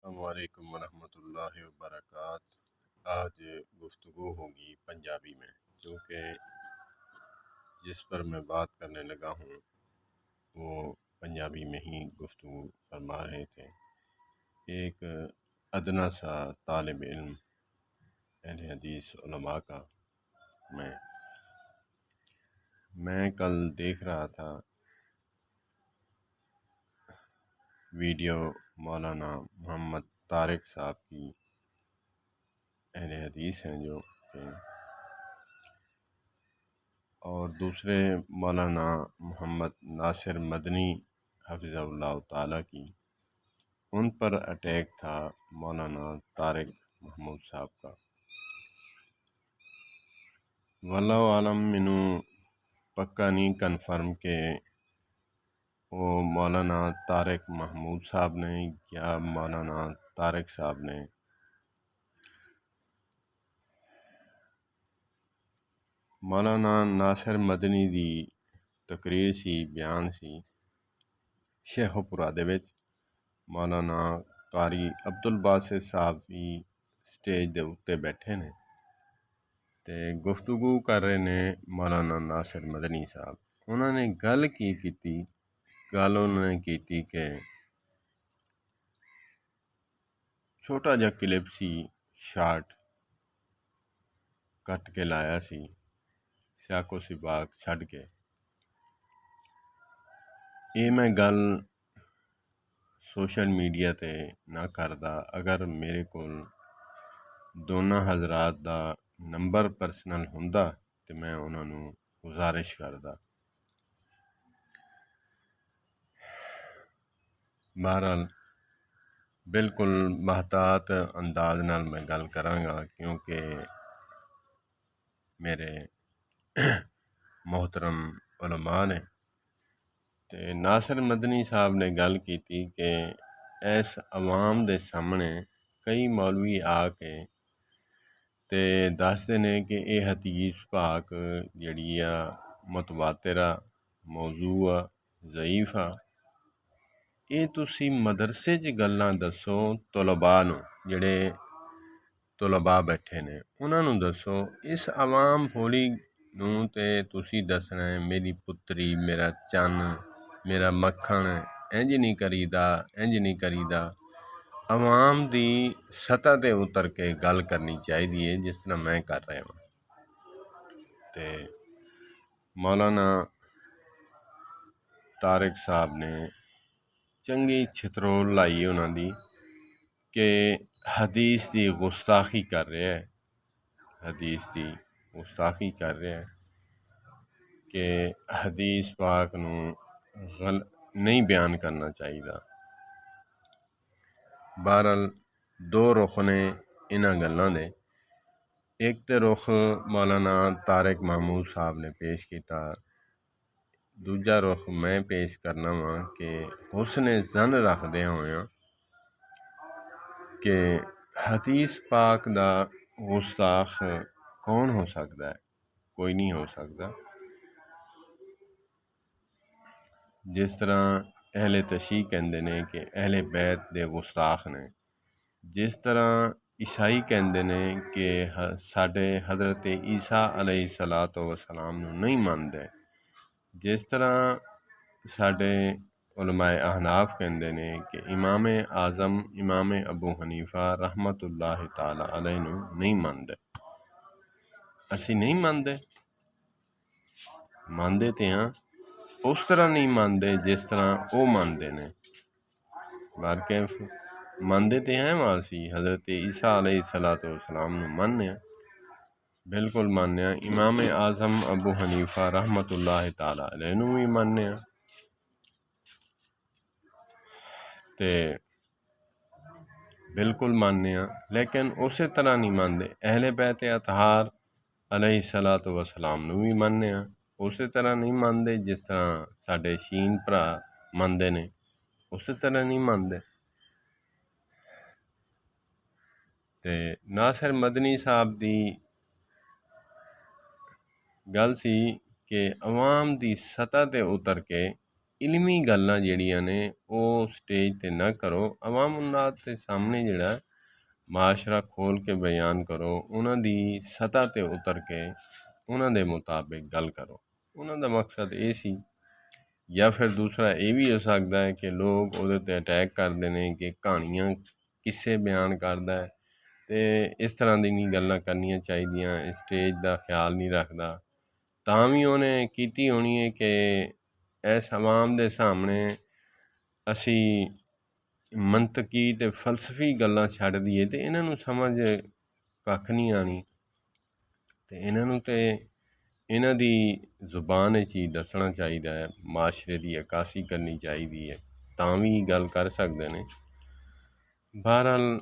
अस्सलामुअलैकुम वरहमतुल्लाहि वबरकात। आज गुफ्तगू होगी पंजाबी में, क्योंकि जिस पर मैं बात करने लगा हूँ वो पंजाबी में ही गुफ्तगू फरमा रहे थे। एक अदना सा तालिब इल्म अहले हदीस उलमा का मैं कल देख रहा था वीडियो मौलाना मोहम्मद तारिक साहब की, अहले हदीस हैं जो और दूसरे मौलाना मोहम्मद नासिर मदनी हफ़िज़हुल्लाह ताला की। उन पर अटैक था मौलाना तारिक महमूद साहब का। वल्लाहु आलम, मैनू पक्का नहीं कन्फर्म के वो मौलाना तारिक महमूद साहब ने या मौलाना तारिक साहब ने मौलाना नासिर मदनी दी तकरीर सी, बयान सी शेखुपुरा दे विच। मौलाना कारी अब्दुल बासित साहब भी स्टेज दे उत्ते बैठे ने ते गुफ्तगू कर रहे ने मौलाना नासिर मदनी साहब। उन्होंने गल उन्होंने की कि छोटा जा क्लिप सी, शार्ट कट के लाया सी, सियाको सिबाक छड़ के। ये मैं गल सोशल मीडिया ते ना करदा अगर मेरे कोल दोनों हज़रात दा नंबर पर्सनल हुंदा ते मैं उन्होंने गुजारिश करदा। बहरहाल बिल्कुल महतात अंदाज नाल मैं गल करांगा, क्योंकि मेरे मोहतरम उलमा ने ते नासिर मदनी साहब ने गल की कि इस अवाम दे सामने कई मौलवी आके ते दसदे ने कि यह हदीस पाक जिहड़ी आ मुतवातिरा मौजू आ, ज़ईफ आ। ये तुसी मदरसे च गल्लां दसो तुलबा नूं, जिहड़े तुलबा बैठे ने उन्हां नूं दसो। इस अवाम फौली नूं ते तुसी दसना है मेरी पुत्री, मेरा चन, मेरा मक्खन, इंज नहीं करीदा, इंज नहीं करीदा। अवाम दी सतह ते उतर के गल करनी चाहिए है, जिस तरह मैं कर रहा हूँ। ते मौलाना तारिक साहब ने चंगी छितरोल लाई उन्हां दी कि हदीस की गुस्ताखी कर रहा है, हदीस की गुस्ताखी कर रहा है कि हदीस पाक नूं नहीं बयान करना चाहिए। बहरहाल दो रुख ने इन्हां गल्लां दे। एक तो रुख मौलाना तारिक महमूद साहब ने पेश किया, दूजा रुख मैं पेश करना वा कि हुस्ने ज़न रखदे होया कि हदीस पाक दा गुस्ताख कौन हो सकता है? कोई नहीं हो सकता। जिस तरह अहले तशी कहते ने कि अहले बैत दे गुस्ताख ने, जिस तरह ईसाई कहते ने कि साडे हज़रत ईसा अलैहिस्सलातु वस्सलाम नूं नहीं मानते, जिस तरह साडे उलमाए अहनाफ कहते ने कि इमाम आज़म इमाम अबू हनीफा रहमतुल्लाहि ताला अलैह नूं नहीं मानते। असी नहीं मानते, मानते तो हाँ, उस तरह नहीं मानते जिस तरह वो मानते ने। बल्कि मानते तो हैं वहाँ असी हज़रत ईसा अलैहिस्सलातु वस्सलाम नूं मानने, बिल्कुल मानने। इमाम आज़म अबू हनीफा रहमतुल्लाहि ताला अलैह नूं भी मानने। ते बिल्कुल मानने, लेकिन उस तरह नहीं मानते। अहले बैत अतहार अलैहिस्सलातु वस्सलाम नूं भी मानने, उस तरह नहीं मानते जिस तरह साडे शीन भरा मानते ने, उस तरह नहीं मानते। ते नासिर मदनी साहब दी गल सी कि अवाम दी सतह ते उतर के ਇਲਮੀ ਗੱਲਾਂ ਜਿਹੜੀਆਂ ਨੇ ਉਹ ਸਟੇਜ 'ਤੇ ਨਾ ਕਰੋ। ਆਵਾਮ ਉਨਾਸ ਦੇ ਸਾਹਮਣੇ ਜਿਹੜਾ ਮਾਸ਼ਰਾ ਖੋਲ੍ਹ ਕੇ ਬਿਆਨ ਕਰੋ, ਉਹਨਾਂ ਦੀ ਸਤ੍ਹਾ 'ਤੇ ਉਤਰ ਕੇ ਉਹਨਾਂ ਦੇ ਮੁਤਾਬਿਕ ਗੱਲ ਕਰੋ। ਉਹਨਾਂ ਦਾ ਮਕਸਦ ਇਹ ਸੀ। ਜਾਂ ਫਿਰ ਦੂਸਰਾ ਇਹ ਵੀ ਹੋ ਸਕਦਾ ਹੈ ਕਿ ਲੋਕ ਉਹਦੇ 'ਤੇ ਅਟੈਕ ਕਰਦੇ ਨੇ ਕਿ ਕਹਾਣੀਆਂ ਕਿੱਸੇ ਬਿਆਨ ਕਰਦਾ ਹੈ ਅਤੇ ਇਸ ਤਰ੍ਹਾਂ ਦੀ ਨਹੀਂ ਗੱਲਾਂ ਕਰਨੀਆਂ ਚਾਹੀਦੀਆਂ, ਸਟੇਜ ਦਾ ਖਿਆਲ ਨਹੀਂ ਰੱਖਦਾ। ਤਾਂ ਵੀ ਉਹਨੇ ਕੀਤੀ ਹੋਣੀ ਹੈ ਕਿ ਇਸ ਆਵਾਮ ਦੇ ਸਾਹਮਣੇ ਅਸੀਂ ਮੰਤਕੀ ਅਤੇ ਫਲਸਫੀ ਗੱਲਾਂ ਛੱਡ ਦਈਏ ਅਤੇ ਇਹਨਾਂ ਨੂੰ ਸਮਝ ਕੱਖ ਨਹੀਂ ਆਉਣੀ। ਅਤੇ ਇਹਨਾਂ ਨੂੰ ਤਾਂ ਇਹਨਾਂ ਦੀ ਜ਼ੁਬਾਨ ਵਿੱਚ ਹੀ ਦੱਸਣਾ ਚਾਹੀਦਾ ਹੈ, ਮਾਸ਼ਰੇ ਦੀ ਅਕਾਸੀ ਕਰਨੀ ਚਾਹੀਦੀ ਹੈ, ਤਾਂ ਵੀ ਗੱਲ ਕਰ ਸਕਦੇ ਨੇ। ਬਹਰਹਾਲ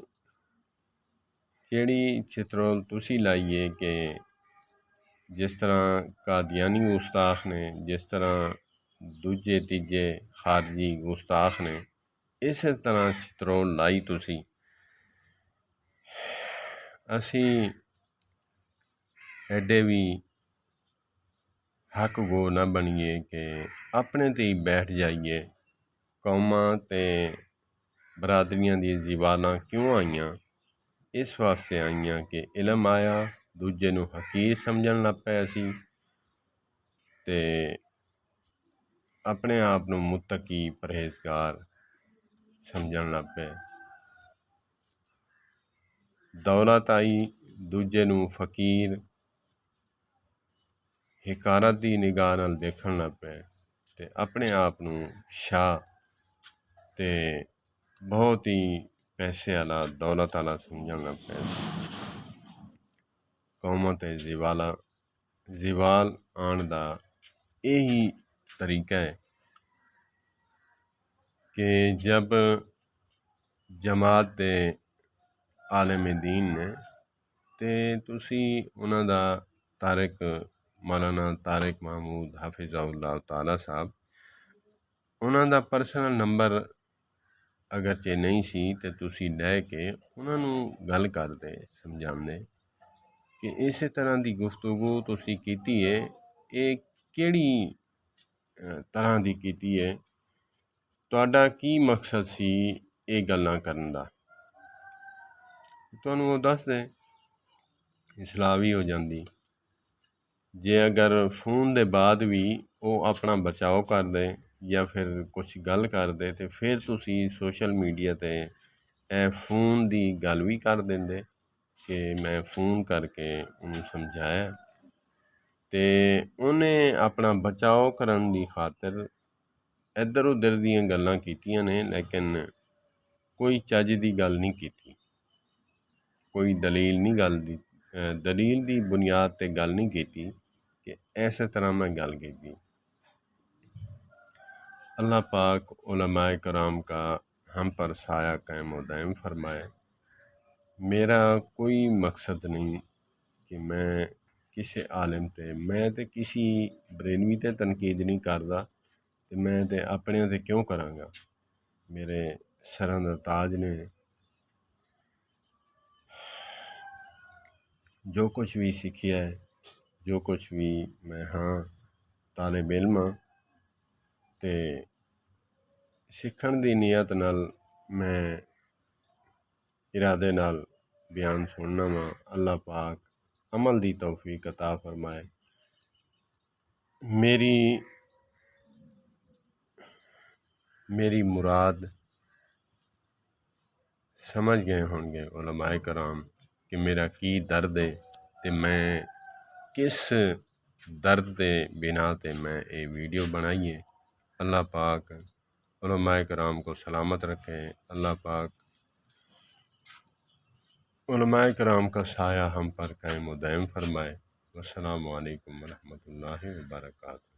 ਜਿਹੜੀ ਚਿਤਰੋਲ ਤੁਸੀਂ ਲਾਈਏ ਕਿ ਜਿਸ ਤਰ੍ਹਾਂ ਕਾਦੀਆਨੀ ਗੁਸਤਾਖ ਨੇ, ਜਿਸ ਤਰ੍ਹਾਂ ਦੂਜੇ ਤੀਜੇ ਖਾਰਜੀ ਗੁਸਤਾਖ ਨੇ, ਇਸੇ ਤਰ੍ਹਾਂ ਚਿਤਰੋਲ ਲਾਈ ਤੁਸੀਂ। ਅਸੀਂ ਐਡੇ ਵੀ ਹੱਕ ਗੋ ਨਾ ਬਣੀਏ ਕਿ ਆਪਣੇ 'ਤੇ ਹੀ ਬੈਠ ਜਾਈਏ। ਕੌਮਾਂ ਅਤੇ ਬਰਾਦਰੀਆਂ ਦੀਆਂ ਜ਼ੀਵਾਲਾਂ ਕਿਉਂ ਆਈਆਂ? ਇਸ ਵਾਸਤੇ ਆਈਆਂ ਕਿ ਇਲਮ ਆਇਆ, ਦੂਜੇ ਨੂੰ ਹਕੀਰ ਸਮਝਣ ਲੱਗ ਪਏ ਅਸੀਂ, ਅਤੇ ਆਪਣੇ ਆਪ ਨੂੰ ਮੁੱਤਕੀ ਪਰਹੇਜ਼ਗਾਰ ਸਮਝਣ ਲੱਗ ਪਏ। ਦੌਲਤ ਆਈ, ਦੂਜੇ ਨੂੰ ਫਕੀਰ ਹਕਾਰਤ ਦੀ ਨਿਗਾਹ ਨਾਲ ਦੇਖਣ ਲੱਗ ਪਏ ਅਤੇ ਆਪਣੇ ਆਪ ਨੂੰ ਸ਼ਾਹ ਅਤੇ ਬਹੁਤ ਹੀ ਪੈਸੇ ਵਾਲਾ, ਦੌਲਤ ਵਾਲਾ ਸਮਝਣ ਲੱਗ ਪਏ। ਕੌਮਾਂ 'ਤੇ ਜ਼ਵਾਲ ਆਉਣ ਦਾ ਇਹੀ ਤਰੀਕਾ ਹੈ ਕਿ ਜਬ ਜਮਾਤ ਦੇ ਆਲਮ ਦੀਨ ਨੇ ਅਤੇ ਤੁਸੀਂ ਉਹਨਾਂ ਦਾ ਮੌਲਾਨਾ ਤਾਰਿਕ ਮਹਿਮੂਦ ਹਾਫਿਜ਼ਹੁੱਲਾਹ ਤਾਲਾ ਸਾਹਿਬ, ਉਹਨਾਂ ਦਾ ਪਰਸਨਲ ਨੰਬਰ ਅਗਰਚੇ ਨਹੀਂ ਸੀ ਅਤੇ ਤੁਸੀਂ ਲੈ ਕੇ ਉਹਨਾਂ ਨੂੰ ਗੱਲ ਕਰਦੇ, ਸਮਝਾਉਂਦੇ ਕਿ ਇਸੇ ਤਰ੍ਹਾਂ ਦੀ ਗੁਫ਼ਤਗੂ ਤੁਸੀਂ ਕੀਤੀ ਹੈ, ਇਹ ਕਿਹੜੀ ਤਰ੍ਹਾਂ ਦੀ ਕੀਤੀ ਹੈ, ਤੁਹਾਡਾ ਕੀ ਮਕਸਦ ਸੀ ਇਹ ਗੱਲਾਂ ਕਰਨ ਦਾ। ਤੁਹਾਨੂੰ ਉਹ ਦੱਸਦੇ, ਇਸਲਾਹ ਵੀ ਹੋ ਜਾਂਦੀ। ਜੇ ਅਗਰ ਫੋਨ ਦੇ ਬਾਅਦ ਵੀ ਉਹ ਆਪਣਾ ਬਚਾਓ ਕਰਦੇ ਜਾਂ ਫਿਰ ਕੁਛ ਗੱਲ ਕਰਦੇ ਅਤੇ ਫਿਰ ਤੁਸੀਂ ਸੋਸ਼ਲ ਮੀਡੀਆ 'ਤੇ ਇਹ ਫੋਨ ਦੀ ਗੱਲ ਵੀ ਕਰ ਦਿੰਦੇ ਕਿ ਮੈਂ ਫੋਨ ਕਰਕੇ ਉਹਨੂੰ ਸਮਝਾਇਆ, ਅਤੇ ਉਹਨੇ ਆਪਣਾ ਬਚਾਓ ਕਰਨ ਦੀ ਖਾਤਰ ਇੱਧਰ ਉੱਧਰ ਦੀਆਂ ਗੱਲਾਂ ਕੀਤੀਆਂ ਨੇ, ਲੇਕਿਨ ਕੋਈ ਚੱਜ ਦੀ ਗੱਲ ਨਹੀਂ ਕੀਤੀ, ਕੋਈ ਦਲੀਲ ਦੀ ਬੁਨਿਆਦ 'ਤੇ ਗੱਲ ਨਹੀਂ ਕੀਤੀ कि ऐसे तरह मैं गल की थी। अल्लाह पाक उलमाए कराम का हम पर साया कायम व दायम फरमाए। मेरा कोई मकसद नहीं कि मैं किसी आलिम ते, मैं तो किसी बरेलवी ते तनकीद नहीं करता, तो मैं तो अपने ते क्यों करांगा। मेरे सरां दा ताज ने, जो कुछ भी सीखिया है, जो कुछ भी मैं हाँ तालिब इल्म हाँ, ते सीखण दी नीयत नाल मैं इरादे नाल बयान सुनना वा। अल्लाह पाक अमल दी तौफीक अता फरमाए। मेरी मुराद समझ गए होंगे उलमाए कराम कि मेरा की दर्द है, ते मैं किस दर्द के बिना ते मैं ये वीडियो बनाई है। अल्लाह पाक उलमाए कराम को सलामत रखे। अल्लाह पाक उलमाए कराम का साया हम पर कायम व दायम फरमाए। अस्सलामु अलैकुम व रहमतुल्लाहि व बरकातहू।